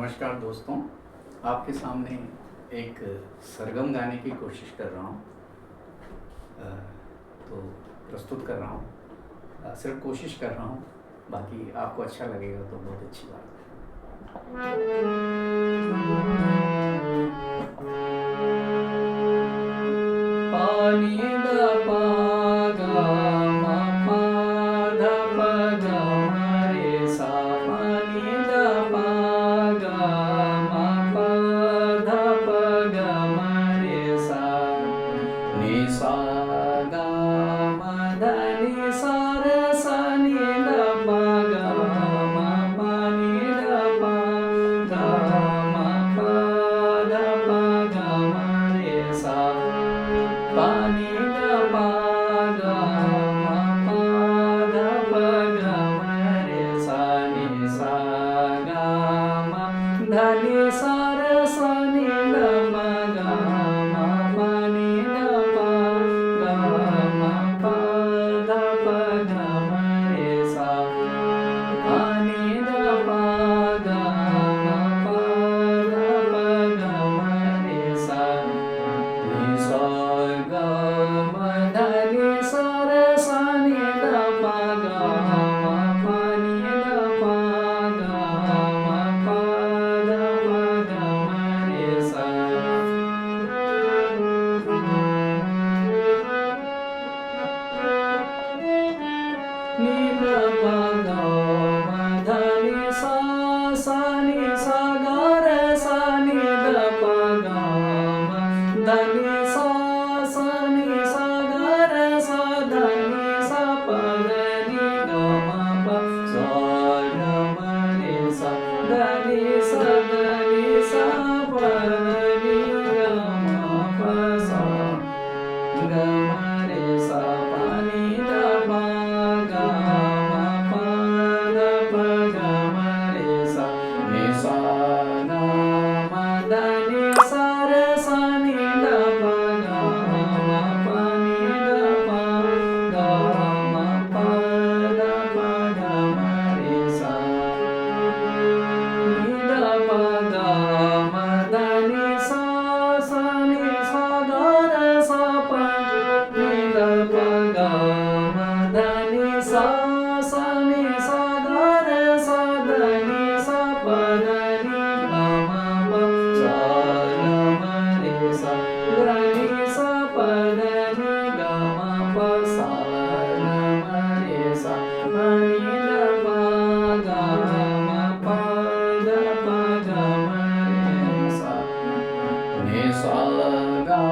नमस्कार दोस्तों, आपके सामने एक सरगम गाने की कोशिश कर रहा हूँ। तो प्रस्तुत कर रहा हूँ, सिर्फ कोशिश कर रहा हूँ, बाकी आपको अच्छा लगेगा तो बहुत अच्छी बात है। पानी दा पा गा मा पा धा पा गा मा रे सा, पानी दा पा गा मा पा धा पा गा मा रे सा, नि सा गा मा धा नि सा रे सा नि धा पा गा मा पा नि धा पा गा मा पा धा पा गा मा रे सा, पानी दा पा गा मा पा धा पा गा मा रे सा, नि सा गा मा धा नि सा रे सा नि धा पा गा मा पा नि धा पा गा मा पा धा पा गा मा रे सा, पानी दा पा गा मा पा धा पा गा मा रे सा, नि सा गा मा धा नि सा रे सा नि धा पा गा मा पा नि धा पा गा मा पा धा पा गा मा रे सा, नि धा पा गा मा धा नि सा सा नि सा गा रे सा नि धा पा गा मा धा नि सा सा नि सा गा रे सा धा नि सा पा गा नि गा मा पा सा गा मा रे सा, धा नि सा धा नि सा पा गा नि गा मा पा सा गा मा रे सा, पानी दा पा गा मा पा धा पा गा मा रे सा, नि सा गा मा धा नि सा रे सा नि धा पा गा मा पा नि धा पा गा मा पा धा पा गा मा रे सा, नि धा पा गा मा धा नि सा सा नि सा गा रे सा पा नि धा पा गा मा धा नि सा सा नि सा गा रे सा धा नि सा पा गा नि गा मा पा सा गा मा रे सा, गा नि सा पा गा नि गा मा पा सा गा मा रे सा, पानी दा पा गा मा पा धा पा गा मा रे सा, नि सा गा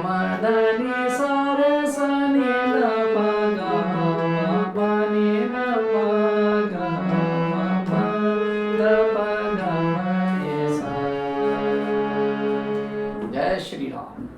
मा धा नि सा रे सा नि धा पा गा मा पा नि धा पा गा मा पा धा पा गा मा रे सा। जय श्री राम।